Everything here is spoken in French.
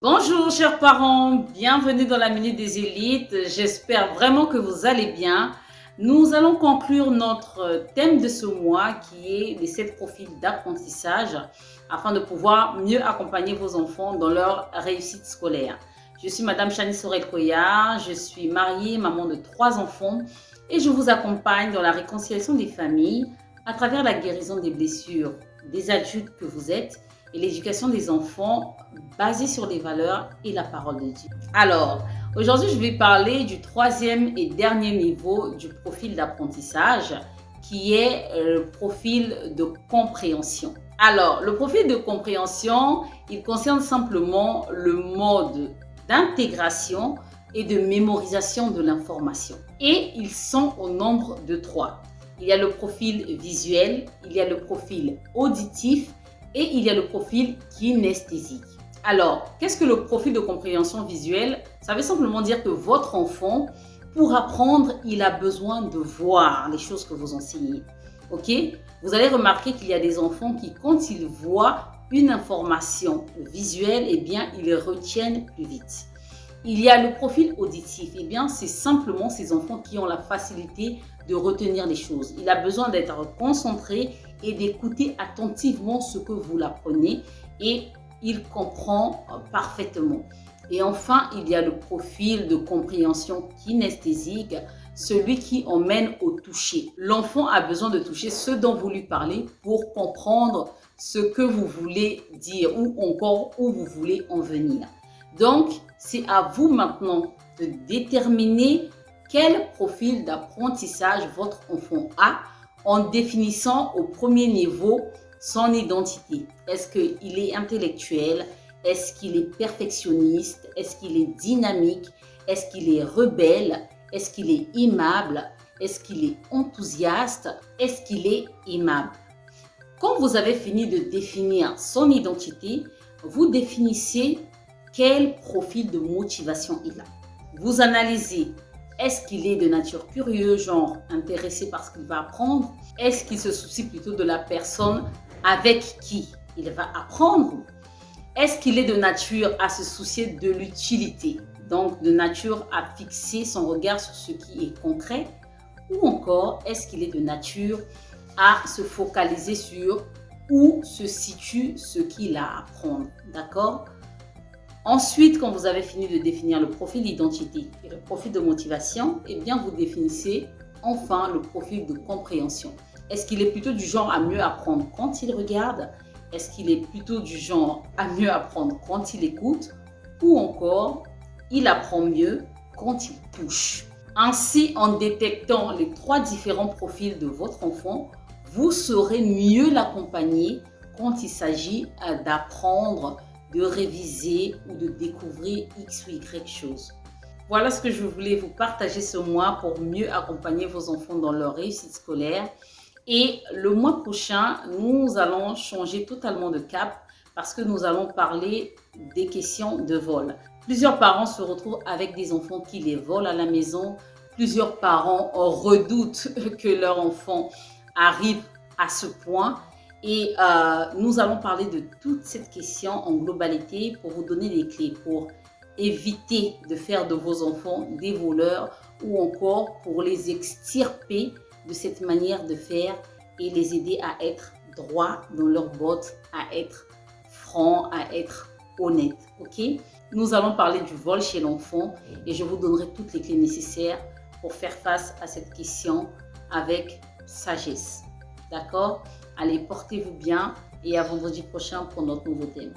Bonjour chers parents, bienvenue dans la Minute des Élites. J'espère vraiment que vous allez bien. Nous allons conclure notre thème de ce mois qui est les 7 profils d'apprentissage afin de pouvoir mieux accompagner vos enfants dans leur réussite scolaire. Je suis Madame Chani Sorel-Koya, je suis mariée, maman de 3 enfants et je vous accompagne dans la réconciliation des familles à travers la guérison des blessures des adultes que vous êtes et l'éducation des enfants basée sur les valeurs et la parole de Dieu. Alors, aujourd'hui, je vais parler du 3e et dernier niveau du profil d'apprentissage qui est le profil de compréhension. Alors, le profil de compréhension, il concerne simplement le mode d'intégration et de mémorisation de l'information. Et ils sont au nombre de 3. Il y a le profil visuel, il y a le profil auditif et il y a le profil kinesthésique. Alors, qu'est-ce que le profil de compréhension visuelle? Ça veut simplement dire que votre enfant, pour apprendre, il a besoin de voir les choses que vous enseignez. Ok? Vous allez remarquer qu'il y a des enfants qui, quand ils voient une information visuelle, eh bien, ils retiennent plus vite. Il y a le profil auditif. Eh bien, c'est simplement ces enfants qui ont la facilité de retenir les choses. Il a besoin d'être concentré et d'écouter attentivement ce que vous l'apprenez et il comprend parfaitement. Et enfin, il y a le profil de compréhension kinesthésique, celui qui emmène au toucher. L'enfant a besoin de toucher ce dont vous lui parlez pour comprendre ce que vous voulez dire ou encore où vous voulez en venir. Donc, c'est à vous maintenant de déterminer quel profil d'apprentissage votre enfant a en définissant au premier niveau son identité. Est-ce qu'il est intellectuel? Est-ce qu'il est perfectionniste? Est-ce qu'il est dynamique? Est-ce qu'il est rebelle? Est-ce qu'il est aimable? Est-ce qu'il est enthousiaste? Est-ce qu'il est aimable? Quand vous avez fini de définir son identité, vous définissez quel profil de motivation il a. Vous analysez, est-ce qu'il est de nature curieuse, genre intéressé par ce qu'il va apprendre? Est-ce qu'il se soucie plutôt de la personne avec qui il va apprendre? Est-ce qu'il est de nature à se soucier de l'utilité? Donc de nature à fixer son regard sur ce qui est concret? Ou encore, est-ce qu'il est de nature à se focaliser sur où se situe ce qu'il a à apprendre? D'accord? Ensuite, quand vous avez fini de définir le profil d'identité et le profil de motivation, eh bien, vous définissez enfin le profil de compréhension. Est-ce qu'il est plutôt du genre à mieux apprendre quand il regarde? Est-ce qu'il est plutôt du genre à mieux apprendre quand il écoute? Ou encore, il apprend mieux quand il touche? Ainsi, en détectant les 3 différents profils de votre enfant, vous saurez mieux l'accompagner quand il s'agit d'apprendre, de réviser ou de découvrir X ou Y choses. Voilà ce que je voulais vous partager ce mois pour mieux accompagner vos enfants dans leur réussite scolaire. Et le mois prochain, nous allons changer totalement de cap parce que nous allons parler des questions de vol. Plusieurs parents se retrouvent avec des enfants qui les volent à la maison. Plusieurs parents redoutent que leur enfant arrive à ce point. Et nous allons parler de toute cette question en globalité pour vous donner des clés pour éviter de faire de vos enfants des voleurs ou encore pour les extirper de cette manière de faire et les aider à être droits dans leurs bottes, à être francs, à être honnêtes. Ok? Nous allons parler du vol chez l'enfant et je vous donnerai toutes les clés nécessaires pour faire face à cette question avec sagesse. D'accord? Allez, portez-vous bien et à vendredi prochain pour notre nouveau thème.